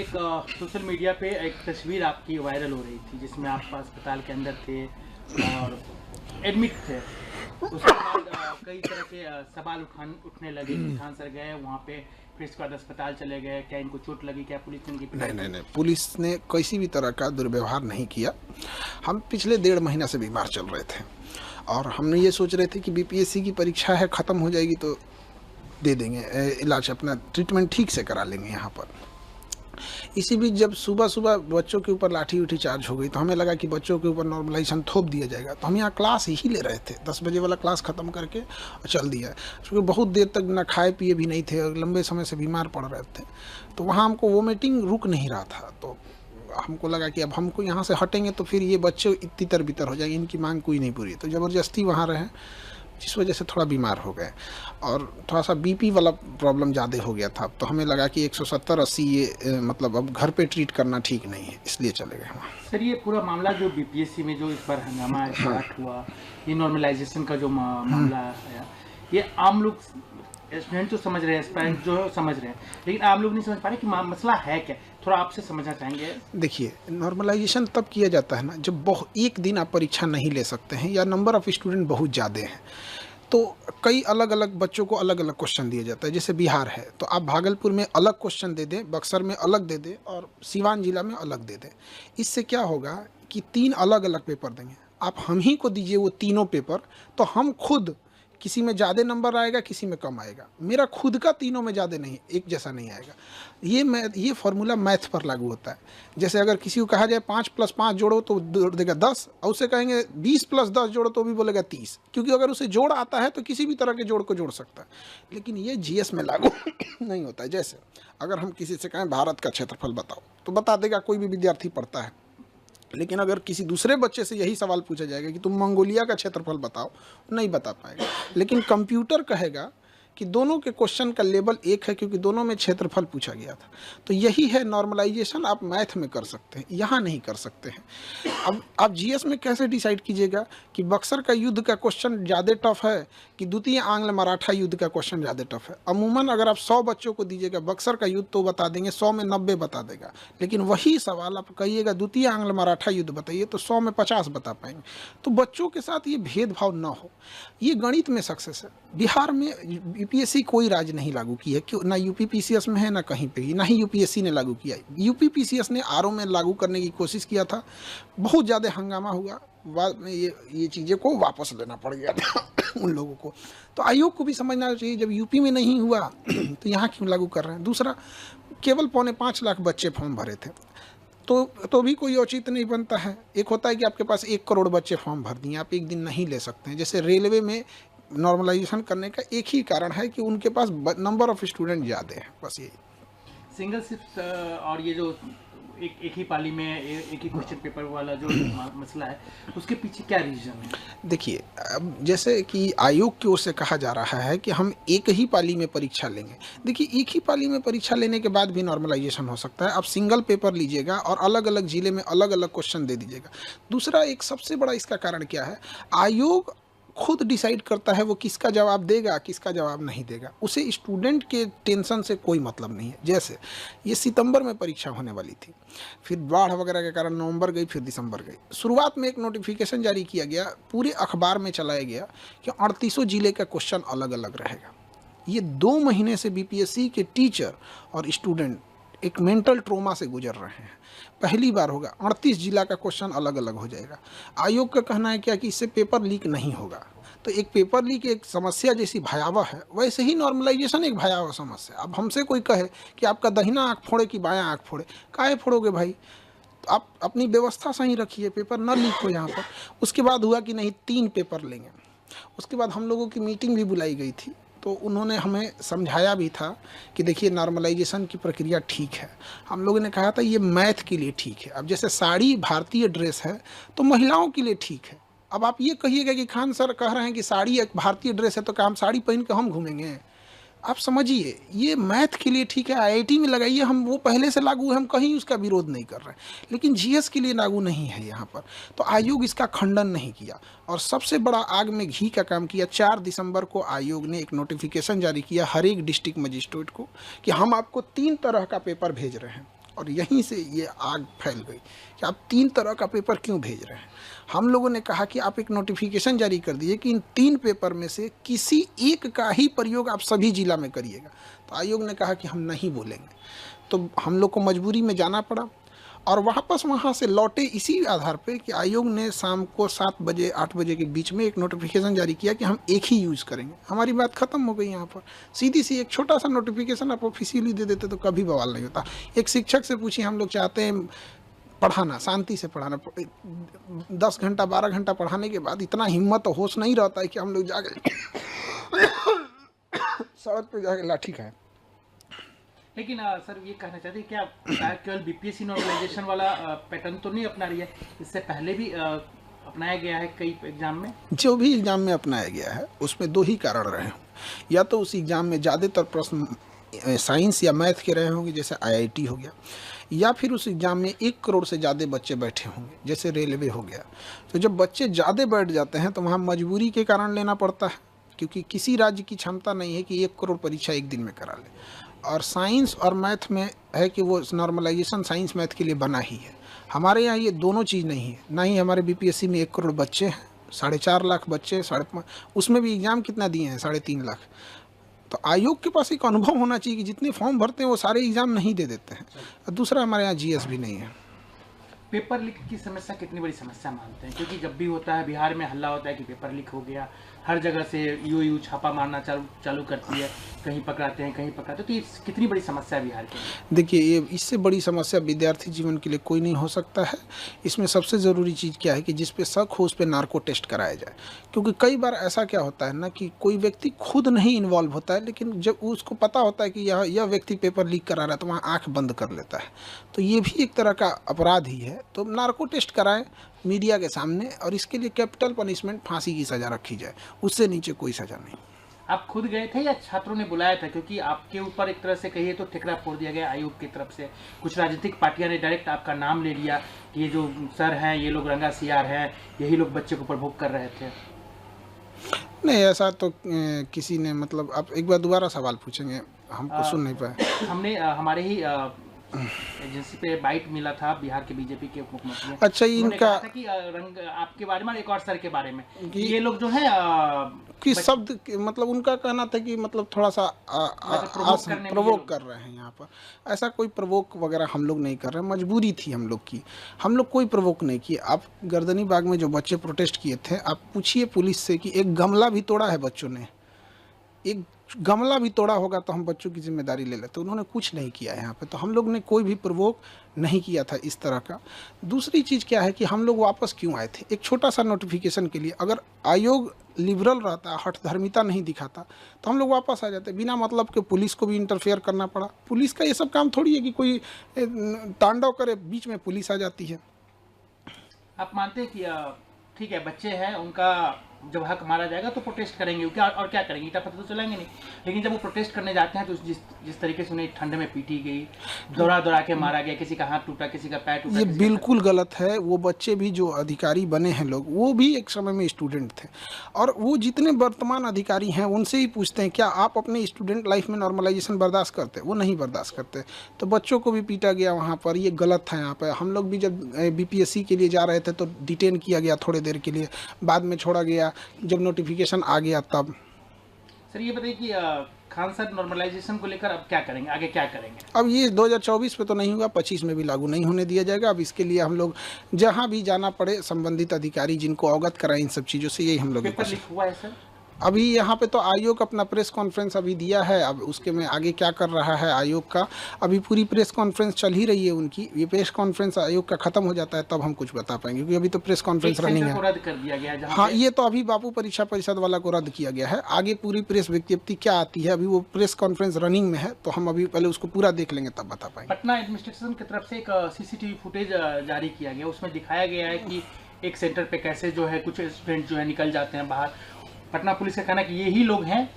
Social media पे एक तस्वीर आपकी वायरल हो रही थी जिसमें आप अस्पताल के अंदर थे और एडमिट थे। उसके बाद कई तरह के सवाल उठने लगे। किसान सर गए वहाँ पे, फिर इसके बाद अस्पताल चले गए, क्या इनको चोट लगी, क्या पुलिस ने इनकी पिटाई की? नहीं, पुलिस ने किसी भी तरह का दुर्व्यवहार नहीं किया। हम पिछले 1.5 महीना से बीमार चल रहे थे और हमने ये सोच रहे थे कि बीपीएससी की परीक्षा है, ख़त्म हो जाएगी तो दे देंगे इलाज, अपना ट्रीटमेंट ठीक से करा लेंगे यहाँ पर। इसी बीच जब सुबह सुबह बच्चों के ऊपर लाठी उठी चार्ज हो गई तो हमें लगा कि बच्चों के ऊपर नॉर्मलाइजेशन थोप दिया जाएगा, तो हम यहाँ क्लास ही ले रहे थे। 10 बजे वाला क्लास ख़त्म करके और चल दिया, क्योंकि बहुत देर तक ना खाए पिए भी नहीं थे और लंबे समय से बीमार पड़ रहे थे। तो वहाँ हमको वोमिटिंग रुक नहीं रहा था, तो हमको लगा कि अब हमको यहाँ से हटेंगे तो फिर ये बच्चे तितर बितर हो जाएंगे, इनकी मांग कोई नहीं पूरी। तो ज़बरदस्ती वहाँ रहे, जिस वजह से थोड़ा बीमार हो गए और थोड़ा सा बीपी वाला प्रॉब्लम ज़्यादा हो गया था। तो हमें लगा कि 170-80 ये मतलब अब घर पे ट्रीट करना ठीक नहीं है, इसलिए चले गए वहाँ। सर, ये पूरा मामला जो बीपीएससी में जो इस बार हंगामा स्टार्ट हुआ, ये नॉर्मलाइजेशन का जो मामला है, ये आम लोग स्टूडेंट तो समझ रहे हैं, एस्पायरेंट जो समझ रहे हैं, लेकिन आम लोग नहीं समझ पा रहे कि मसला है क्या। थोड़ा आपसे समझना चाहेंगे। देखिए, नॉर्मलाइजेशन तब किया जाता है ना जब एक दिन आप परीक्षा नहीं ले सकते हैं या नंबर ऑफ़ स्टूडेंट बहुत ज़्यादा हैं, तो कई अलग अलग बच्चों को अलग अलग क्वेश्चन दिया जाता है। जैसे बिहार है तो आप भागलपुर में अलग क्वेश्चन दे दें, बक्सर में अलग दे दें और सिवान जिला में अलग दे दें। इससे क्या होगा कि 3 अलग अलग पेपर देंगे, आप हम ही को दीजिए वो तीनों पेपर, तो हम खुद किसी में ज़्यादा नंबर आएगा, किसी में कम आएगा। मेरा खुद का तीनों में ज़्यादा नहीं, एक जैसा नहीं आएगा। ये फार्मूला मैथ पर लागू होता है। जैसे अगर किसी को कहा जाए 5 + 5 जोड़ो तो देगा 10, और उसे कहेंगे 20 + 10 जोड़ो तो भी बोलेगा 30, क्योंकि अगर उसे जोड़ आता है तो किसी भी तरह के जोड़ को जोड़ सकता है। लेकिन ये जीएस में लागू नहीं होता है। जैसे अगर हम किसी से कहें भारत का क्षेत्रफल बताओ तो बता देगा, कोई भी विद्यार्थी पढ़ता है। लेकिन अगर किसी दूसरे बच्चे से यही सवाल पूछा जाएगा कि तुम मंगोलिया का क्षेत्रफल बताओ, नहीं बता पाएगा। लेकिन कंप्यूटर कहेगा कि दोनों के क्वेश्चन का लेवल एक है, क्योंकि दोनों में क्षेत्रफल पूछा गया था। तो यही है नॉर्मलाइजेशन, आप मैथ में कर सकते हैं, यहाँ नहीं कर सकते हैं। अब आप जीएस में कैसे डिसाइड कीजिएगा कि बक्सर का युद्ध का क्वेश्चन ज़्यादा टफ है कि द्वितीय आंग्ल मराठा युद्ध का क्वेश्चन ज़्यादा टफ है। अमूमन अगर आप 100 बच्चों को दीजिएगा बक्सर का युद्ध तो बता देंगे, 100 में 90 बता देगा। लेकिन वही सवाल आप कहिएगा द्वितीय आंग्ल मराठा युद्ध बताइए तो 100 में 50 बता पाएंगे। तो बच्चों के साथ ये भेदभाव न हो, ये गणित में सक्सेस है। बिहार में यूपीएससी कोई राज्य नहीं लागू की है, क्यों ना यूपीपीसीएस में है ना कहीं पे ही, ना ही यूपीएससी ने लागू किया है। यूपीपीसीएस ने आरओ में लागू करने की कोशिश किया था, बहुत ज़्यादा हंगामा हुआ, बाद में ये चीज़ें को वापस लेना पड़ गया था उन लोगों को। तो आयोग को भी समझना चाहिए, जब यूपी में नहीं हुआ तो यहाँ क्यों लागू कर रहे हैं। दूसरा, केवल 4.25 लाख बच्चे फॉर्म भरे थे, तो भी कोई औचित्य नहीं बनता है। एक होता है कि आपके पास 1 करोड़ बच्चे फॉर्म भर दिए, आप एक दिन नहीं ले सकते हैं। जैसे रेलवे में नॉर्मलाइजेशन करने का एक ही कारण है कि उनके पास नंबर ऑफ स्टूडेंट ज़्यादा है, बस यही। सिंगल शिफ्ट और ये जो एक ही पाली में एक ही क्वेश्चन पेपर वाला जो मसला है, उसके पीछे क्या रीजन है? देखिए, अब जैसे कि आयोग की ओर से कहा जा रहा है कि हम एक ही पाली में परीक्षा लेंगे। देखिए, एक ही पाली में परीक्षा लेने के बाद भी नॉर्मलाइजेशन हो सकता है। आप सिंगल पेपर लीजिएगा और अलग अलग जिले में अलग अलग क्वेश्चन दे दीजिएगा। दूसरा, एक सबसे बड़ा इसका कारण क्या है, आयोग खुद डिसाइड करता है वो किसका जवाब देगा, किसका जवाब नहीं देगा। उसे स्टूडेंट के टेंशन से कोई मतलब नहीं है। जैसे ये सितंबर में परीक्षा होने वाली थी, फिर बाढ़ वगैरह के कारण नवंबर गई, फिर दिसंबर गई। शुरुआत में एक नोटिफिकेशन जारी किया गया, पूरे अखबार में चलाया गया कि 38 जिले का क्वेश्चन अलग अलग रहेगा। ये 2 महीने से बीपीएससी के टीचर और स्टूडेंट एक मेंटल ट्रोमा से गुजर रहे हैं। पहली बार होगा 38 जिला का क्वेश्चन अलग अलग हो जाएगा। आयोग का कहना है क्या कि इससे पेपर लीक नहीं होगा। तो एक पेपर लीक एक समस्या जैसी भयावह है, वैसे ही नॉर्मलाइजेशन एक भयावह समस्या। अब हमसे कोई कहे कि आपका दाहिना आँख फोड़े कि बायां आँख फोड़े, काहे फोड़ोगे भाई? तो आप अपनी व्यवस्था सही रखिए, पेपर न लीक हो यहाँ पर। उसके बाद हुआ कि नहीं, 3 पेपर लेंगे। उसके बाद हम लोगों की मीटिंग भी बुलाई गई थी, तो उन्होंने हमें समझाया भी था कि देखिए, नॉर्मलाइजेशन की प्रक्रिया ठीक है। हम लोगों ने कहा था ये मैथ के लिए ठीक है। अब जैसे साड़ी भारतीय ड्रेस है तो महिलाओं के लिए ठीक है। अब आप ये कहिएगा कि खान सर कह रहे हैं कि साड़ी एक भारतीय ड्रेस है तो क्या हम साड़ी पहन के हम घूमेंगे? आप समझिए, ये मैथ के लिए ठीक है, आईआईटी में लगाइए, हम वो पहले से लागू है, हम कहीं उसका विरोध नहीं कर रहे हैं। लेकिन जीएस के लिए लागू नहीं है यहाँ पर। तो आयोग इसका खंडन नहीं किया और सबसे बड़ा आग में घी का काम किया। 4 दिसंबर को आयोग ने एक नोटिफिकेशन जारी किया हर एक डिस्ट्रिक्ट मजिस्ट्रेट को कि हम आपको 3 तरह का पेपर भेज रहे हैं और यहीं से ये आग फैल गई कि आप 3 तरह का पेपर क्यों भेज रहे हैं। हम लोगों ने कहा कि आप एक नोटिफिकेशन जारी कर दीजिए कि इन 3 पेपर में से किसी एक का ही प्रयोग आप सभी जिला में करिएगा। तो आयोग ने कहा कि हम नहीं बोलेंगे। तो हम लोग को मजबूरी में जाना पड़ा और वापस वहाँ से लौटे इसी आधार पे कि आयोग ने शाम को 7 बजे 8 बजे के बीच में एक नोटिफिकेशन जारी किया कि हम एक ही यूज़ करेंगे। हमारी बात ख़त्म हो गई यहाँ पर। सीधी सी एक छोटा सा नोटिफिकेशन आप ऑफिशियली दे देते तो कभी बवाल नहीं होता। एक शिक्षक से पूछिए, हम लोग चाहते हैं पढ़ाना, शांति से पढ़ाना, 10 घंटा 12 घंटा पढ़ाने के बाद इतना हिम्मत और होश नहीं रहता है कि हम लोग जाके सड़क पे जाके लाठी खाएं। लेकिन सर ये कहना चाहते हैं क्या केवल बीपीएससी नॉर्मलाइजेशन वाला पैटर्न तो नहीं अपना रही है, इससे पहले भी अपनाया गया है कई एग्जाम में? जो भी एग्जाम में अपनाया गया है उसमें 2 ही कारण रहे हों। या तो उस एग्जाम में ज़्यादातर प्रश्न साइंस या मैथ के रहे होंगे जैसे आईआईटी हो गया, या फिर उस एग्ज़ाम में 1 करोड़ से ज़्यादा बच्चे बैठे होंगे जैसे रेलवे हो गया। तो जब बच्चे ज़्यादा बैठ जाते हैं तो वहाँ मजबूरी के कारण लेना पड़ता है, क्योंकि किसी राज्य की क्षमता नहीं है कि 1 करोड़ परीक्षा एक दिन में करा ले। और साइंस और मैथ में है कि वो नॉर्मलाइजेशन साइंस मैथ के लिए बना ही है। हमारे यहाँ ये दोनों चीज़ नहीं है। ना ही हमारे बीपीएससी में 1 करोड़ बच्चे हैं, 4.5 लाख बच्चे, उसमें भी एग्ज़ाम कितना दिए हैं, 3.5 लाख। तो आयोग के पास एक अनुभव होना चाहिए कि जितने फॉर्म भरते हैं वो सारे एग्ज़ाम नहीं दे देते हैं। दूसरा, हमारे यहाँ जीएस भी नहीं है। पेपर लीक की समस्या कितनी बड़ी समस्या मानते हैं? क्योंकि जब भी होता है बिहार में हल्ला होता है कि पेपर लीक हो गया, हर जगह से यूयू छापा मारना चालू करती है, कहीं पकड़ाते हैं कहीं पकड़ाते हैं, तो ये कितनी बड़ी समस्या है बिहार की? देखिए, ये इससे बड़ी समस्या विद्यार्थी जीवन के लिए कोई नहीं हो सकता है। इसमें सबसे ज़रूरी चीज़ क्या है कि जिस पे शक हो उस पे नार्को टेस्ट कराया जाए। क्योंकि कई बार ऐसा क्या होता है ना कि कोई व्यक्ति खुद नहीं इन्वॉल्व होता है, लेकिन जब उसको पता होता है कि यह व्यक्ति पेपर लीक करा रहा है तो वहाँ आँख बंद कर लेता है। तो ये भी एक तरह का अपराध ही है। तो नार्को टेस्ट कराएं मीडिया के सामने, और इसके लिए कैपिटल पनिशमेंट, फांसी की सज़ा रखी जाए, उससे नीचे कोई सज़ा नहीं। आप खुद गए थे या छात्रों ने बुलाया था? क्योंकि आपके ऊपर एक तरह से कहिए तो ठिकरा फोड़ दिया गया आयोग की तरफ से। कुछ राजनीतिक पार्टियां ने डायरेक्ट आपका नाम ले लिया कि ये जो सर हैं ये लोग रंगा सियार हैं, यही लोग बच्चे को प्रभोग कर रहे थे। नहीं, ऐसा तो किसी ने, मतलब आप एक बार दोबारा सवाल पूछेंगे, हमको सुन नहीं पाए। हमने हमारे ही एजेंसी पे बाइट मिला था बिहार के बीजेपी के उप मुख्यमंत्री। अच्छा, इनका कि रंग आपके बारे में, एक और सर के बारे में कि ये लोग जो है कि शब्द, मतलब उनका कहना था कि मतलब थोड़ा सा प्रवोक कर रहे हैं यहाँ पर। ऐसा कोई प्रवोक वगैरह हम लोग नहीं कर रहे हैं, मजबूरी थी हम लोग की। हम लोग कोई प्रवोक नहीं किए। आप गर्दनी बाग में जो बच्चे प्रोटेस्ट किए थे, आप पूछिए पुलिस से कि एक गमला भी तोड़ा है बच्चों ने, एक गमला भी तोड़ा होगा तो हम बच्चों की जिम्मेदारी ले लेते। उन्होंने कुछ नहीं किया यहाँ पे। तो हम लोग ने कोई भी प्रवोक नहीं किया था इस तरह का। दूसरी चीज़ क्या है कि हम लोग वापस क्यों आए थे, एक छोटा सा नोटिफिकेशन के लिए। अगर आयोग लिबरल रहता, हठधर्मिता नहीं दिखाता, तो हम लोग वापस आ जाते। बिना मतलब के पुलिस को भी इंटरफेयर करना पड़ा। पुलिस का ये सब काम थोड़ी है कि कोई तांडव करे, बीच में पुलिस आ जाती है। आप मानते हैं कि ठीक है, बच्चे हैं, उनका जब हक मारा जाएगा तो प्रोटेस्ट करेंगे, क्या और क्या करेंगे, ईटा पत्थर तो चलेंगे नहीं। लेकिन जब वो प्रोटेस्ट करने जाते हैं तो जिस तरीके से उन्हें ठंड में पीटी गई, दौड़ा के मारा गया, किसी का हाथ टूटा, किसी का पैर टूटा, ये बिल्कुल गलत है। वो बच्चे भी जो अधिकारी बने हैं लोग, वो भी एक समय में स्टूडेंट थे। और वो जितने वर्तमान अधिकारी हैं उनसे ही पूछते हैं क्या आप अपने स्टूडेंट लाइफ में नॉर्मलाइजेशन बर्दाश्त करते? वो नहीं बर्दाश्त करते। तो बच्चों को भी पीटा गया वहाँ पर, ये गलत है। यहाँ पर हम लोग भी जब बीपीएससी के लिए जा रहे थे तो डिटेन किया गया थोड़ी देर के लिए, बाद में छोड़ा गया जब नोटिफिकेशन आ गया तब। सर ये बताइए कि खान सर नॉर्मलाइजेशन को लेकर अब क्या करेंगे, आगे क्या करेंगे? अब ये 2024 पे तो नहीं हुआ, 25 में भी लागू नहीं होने दिया जाएगा। अब इसके लिए हम लोग जहां भी जाना पड़े, संबंधित अधिकारी जिनको अवगत कराएं इन सब चीज़ों से, यही हम लोग। पेपर लीक हुआ है सर? अभी यहाँ पे तो आयोग अपना प्रेस कॉन्फ्रेंस अभी दिया है। अब उसके में आगे क्या कर रहा है आयोग का, अभी पूरी प्रेस कॉन्फ्रेंस चल ही रही है उनकी। ये प्रेस कॉन्फ्रेंस आयोग का खत्म हो जाता है तब हम कुछ बता पाएंगे, क्योंकि अभी तो प्रेस कॉन्फ्रेंस रनिंग है। रद्द कर दिया गया है। हाँ, ये तो अभी बापू परीक्षा परिषद वाला को रद्द किया गया है। आगे पूरी प्रेस विज्ञप्ति क्या आती है, अभी वो प्रेस कॉन्फ्रेंस रनिंग में है, तो हम अभी पहले उसको पूरा देख लेंगे तब बता पाएंगे। पटना एडमिनिस्ट्रेशन की तरफ से एक CCTV फुटेज जारी किया गया, उसमें दिखाया गया है कि एक सेंटर पे कैसे जो है कुछ स्टूडेंट जो है निकल जाते हैं बाहर। पटना पुलिस का कहना है कि यही लोग हैं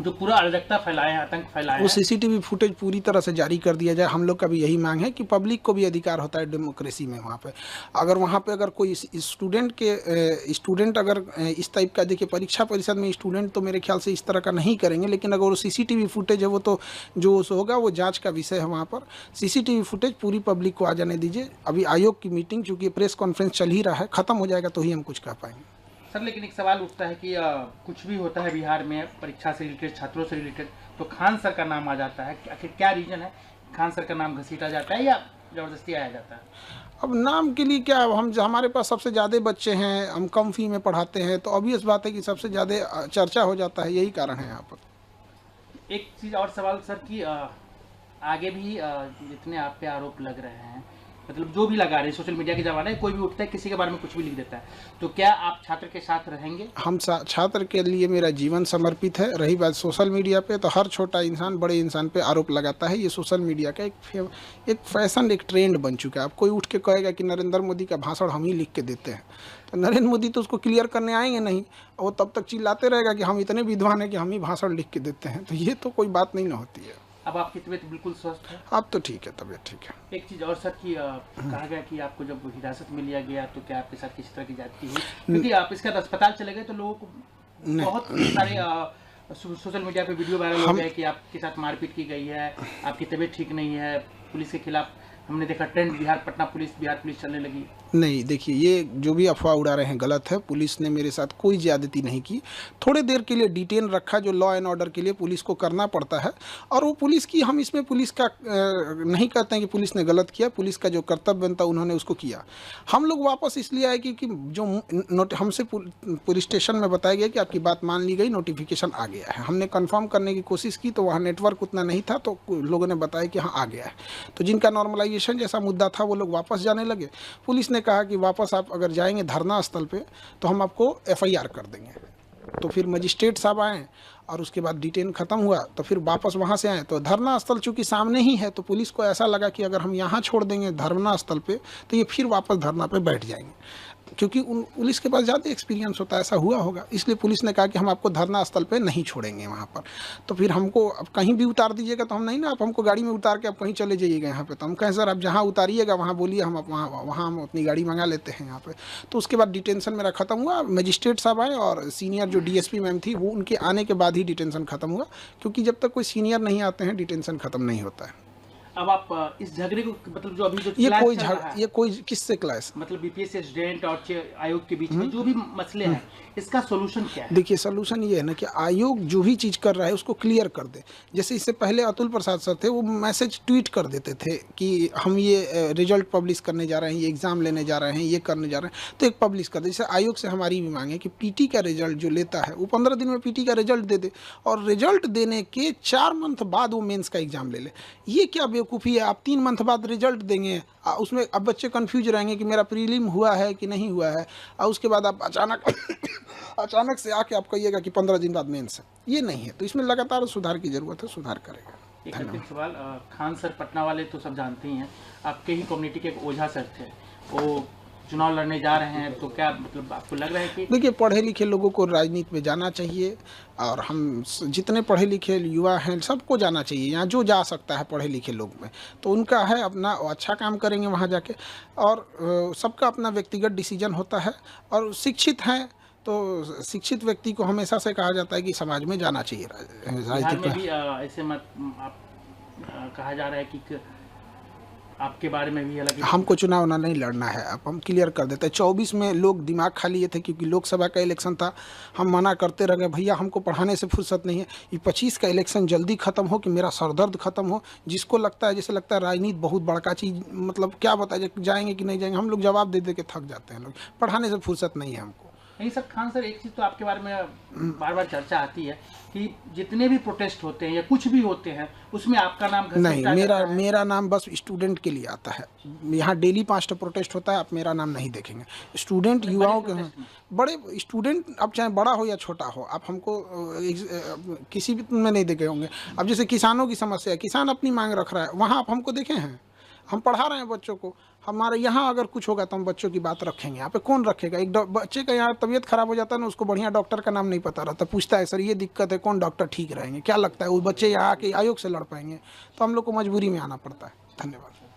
जो पूरा अराजकता फैलाए हैं, आतंक फैलाए वो हैं। सीसीटीवी फुटेज पूरी तरह से जारी कर दिया जाए। हम लोग का भी यही मांग है कि पब्लिक को भी अधिकार होता है डेमोक्रेसी में। वहाँ पे अगर कोई स्टूडेंट अगर इस टाइप का, देखिए परीक्षा परिषद में स्टूडेंट तो मेरे ख्याल से इस तरह का नहीं करेंगे, लेकिन अगर वो सीसीटीवी फुटेज है वो तो जो होगा वो जांच का विषय है। वहाँ पर सीसीटीवी फुटेज पूरी पब्लिक को आ जाने दीजिए। अभी आयोग की मीटिंग, चूँकि प्रेस कॉन्फ्रेंस चल ही रहा है, ख़त्म हो जाएगा तो ही हम कुछ कह पाएंगे। सर लेकिन एक सवाल उठता है कि कुछ भी होता है बिहार में परीक्षा से रिलेटेड, छात्रों से रिलेटेड, तो खान सर का नाम आ जाता है। आखिर क्या रीजन है, खान सर का नाम घसीटा जाता है या ज़बरदस्ती आया जाता है? अब नाम के लिए क्या, हमारे पास सबसे ज़्यादा बच्चे हैं, हम कम फी में पढ़ाते हैं, तो ऑब्वियस बात है कि सबसे ज़्यादा चर्चा हो जाता है, यही कारण है यहाँ पर। एक चीज़ और सवाल सर कि आगे भी जितने आप पे आरोप लग रहे हैं, मतलब जो भी लगा रहे हैं, सोशल मीडिया के ज़माने में कोई भी उठता है, किसी के बारे में कुछ भी लिख देता है, तो क्या आप छात्र के साथ रहेंगे? हम छात्र के लिए मेरा जीवन समर्पित है। रही बात सोशल मीडिया पे, तो हर छोटा इंसान बड़े इंसान पे आरोप लगाता है। ये सोशल मीडिया का एक फैशन, एक ट्रेंड बन चुका है। अब कोई उठ के कहेगा कि नरेंद्र मोदी का भाषण हम ही लिख के देते हैं, तो नरेंद्र मोदी तो उसको क्लियर करने आएंगे नहीं, वो तब तक चिल्लाते रहेगा कि हम इतने विद्वान हैं कि हम ही भाषण लिख के देते हैं। तो ये तो कोई बात नहीं ना होती है। अब आपकी तबीयत बिल्कुल स्वस्थ है? अब तो ठीक है, तबीयत ठीक है। एक चीज़ और सर कि कहा गया कि आपको जब हिरासत में लिया गया तो क्या आपके साथ किसी तरह की ज्यादती हुई? क्योंकि आप इसके बाद अस्पताल चले गए तो लोगों को बहुत सारे सोशल मीडिया पे वीडियो वायरल हो गए कि आपके साथ मारपीट की गई है, आपकी तबीयत ठीक नहीं है, पुलिस के खिलाफ हमने देखा ट्रेंड बिहार पुलिस चलने लगी। नहीं, देखिए ये जो भी अफवाह उड़ा रहे हैं गलत है। पुलिस ने मेरे साथ कोई ज़्यादती नहीं की। थोड़े देर के लिए डिटेन रखा, जो लॉ एंड ऑर्डर के लिए पुलिस को करना पड़ता है, और वो पुलिस की, हम इसमें पुलिस का नहीं कहते हैं कि पुलिस ने गलत किया। पुलिस का जो कर्तव्य बनता उन्होंने उसको किया। हम लोग वापस इसलिए आए कि जो हमसे पुलिस स्टेशन में बताया गया कि आपकी बात मान ली गई, नोटिफिकेशन आ गया है। हमने कन्फर्म करने की कोशिश की तो वहाँ नेटवर्क उतना नहीं था, तो लोगों ने बताया कि हाँ आ गया है। तो जिनका नॉर्मलाइजेशन जैसा मुद्दा था वो लोग वापस जाने लगे। पुलिस ने कहा कि वापस आप अगर जाएंगे धरना स्थल पे तो हम आपको एफआईआर कर देंगे। तो फिर मजिस्ट्रेट साहब आए और उसके बाद डिटेन खत्म हुआ, तो फिर वापस वहाँ से आए। तो धरना स्थल चूँकि सामने ही है, तो पुलिस को ऐसा लगा कि अगर हम यहाँ छोड़ देंगे धरना स्थल पे तो ये फिर वापस धरना पे बैठ जाएंगे, क्योंकि पुलिस के पास ज़्यादा एक्सपीरियंस होता है, ऐसा हुआ होगा। इसलिए पुलिस ने कहा कि हम आपको धरना स्थल पे नहीं छोड़ेंगे वहाँ पर। तो फिर हमको अब कहीं भी उतार दीजिएगा तो हम नहीं ना, आप हमको गाड़ी में उतार के आप कहीं चले जाइएगा यहाँ पे। तो हम कहें सर आप जहाँ उतारिएगा वहाँ बोलिए, हम वहाँ हम अपनी गाड़ी मंगा लेते हैं यहाँ पे। तो उसके बाद डिटेंशन मेरा खत्म हुआ। मजिस्ट्रेट साहब आए और सीनियर जो डीएसपी मैम थी, वो उनके आने के बाद ही डिटेंशन खत्म हुआ, क्योंकि जब तक कोई सीनियर नहीं आते हैं डिटेंशन खत्म नहीं होता है। अब आप इस झगड़े को, मतलब जो अभी जो ये कोई किससे क्लास, मतलब बीपीएससी स्टूडेंट और आयोग के बीच में जो भी मसले हैं, इसका सोल्यूशन क्या है? देखिए सोल्यूशन ये है ना कि आयोग जो भी चीज़ कर रहा है उसको क्लियर कर दे। जैसे इससे पहले अतुल प्रसाद सर थे, वो मैसेज ट्वीट कर देते थे कि हम ये रिजल्ट पब्लिश करने जा रहे हैं, ये एग्ज़ाम लेने जा रहे हैं, ये करने जा रहे हैं, तो एक पब्लिश कर दे। जैसे आयोग से हमारी भी मांग है कि पीटी का रिजल्ट जो लेता है वो 15 दिन में पीटी का रिजल्ट दे दे, और रिजल्ट देने के 4 मंथ बाद वो मेंस का एग्ज़ाम ले ले। ये क्या बेवकूफ़ी है? आप 3 मंथ बाद रिजल्ट देंगे, उसमें अब बच्चे कंफ्यूज रहेंगे कि मेरा प्रीलिम हुआ है कि नहीं हुआ है, और उसके बाद आप अचानक से आके आप कहिएगा कि 15 दिन बाद मेंस है। ये नहीं है। तो इसमें लगातार सुधार की ज़रूरत है, सुधार करेगा। एक अंतिम सवाल, खान सर पटना वाले तो सब जानते ही हैं, आपके ही कम्युनिटी के एक ओझा सर थे, वो चुनाव लड़ने जा रहे हैं, तो क्या मतलब आपको लग रहा है कि? देखिए पढ़े लिखे लोगों को राजनीति में जाना चाहिए, और हम जितने पढ़े लिखे युवा हैं सबको जाना चाहिए। यहाँ जो जा सकता है पढ़े लिखे लोग में, तो उनका है अपना अच्छा काम करेंगे वहाँ जाके, और सबका अपना व्यक्तिगत डिसीजन होता है। और शिक्षित हैं तो शिक्षित व्यक्ति को हमेशा से कहा जाता है कि समाज में जाना चाहिए। राजनीति में भी ऐसे मत आप कहा जा रहा है कि आपके बारे में भी अलग, हमको चुनाव ना नहीं लड़ना है। अब हम क्लियर कर देते हैं। 24 में लोग दिमाग खा लिए थे क्योंकि लोकसभा का इलेक्शन था, हम मना करते रह गए, भैया हमको पढ़ाने से फुर्सत नहीं है, ये 25 का इलेक्शन जल्दी ख़त्म हो कि मेरा सरदर्द ख़त्म हो। जिसको लगता है, जैसे लगता है राजनीति बहुत बड़का चीज़, मतलब क्या बताए जाएंगे कि नहीं जाएंगे, हम लोग जवाब दे दे के थक जाते हैं। लोग पढ़ाने से फुर्सत नहीं है हमको। नहीं सर, खान सर एक चीज़ तो आपके बारे में बार बार चर्चा आती है कि जितने भी प्रोटेस्ट होते हैं या कुछ भी होते हैं उसमें आपका नाम नहीं, मेरा नाम बस स्टूडेंट के लिए आता है। यहाँ डेली 5 प्रोटेस्ट होता है, आप मेरा नाम नहीं देखेंगे। स्टूडेंट युवाओं के, बड़े स्टूडेंट, अब चाहे बड़ा हो या छोटा हो, आप हमको किसी भी में नहीं देखे होंगे। अब जैसे किसानों की समस्या है, किसान अपनी मांग रख रहा है, वहाँ आप हमको देखे हैं? हम पढ़ा रहे हैं बच्चों को, हमारे यहाँ अगर कुछ होगा तो हम बच्चों की बात रखेंगे। यहाँ पे कौन रखेगा? एक बच्चे का यहाँ तबीयत खराब हो जाता है ना, उसको बढ़िया डॉक्टर का नाम नहीं पता रहता, पूछता है सर ये दिक्कत है, कौन डॉक्टर ठीक रहेंगे? क्या लगता है वो बच्चे यहाँ आके आयोग से लड़ पाएंगे? तो हम लोग को मजबूरी में आना पड़ता है। धन्यवाद।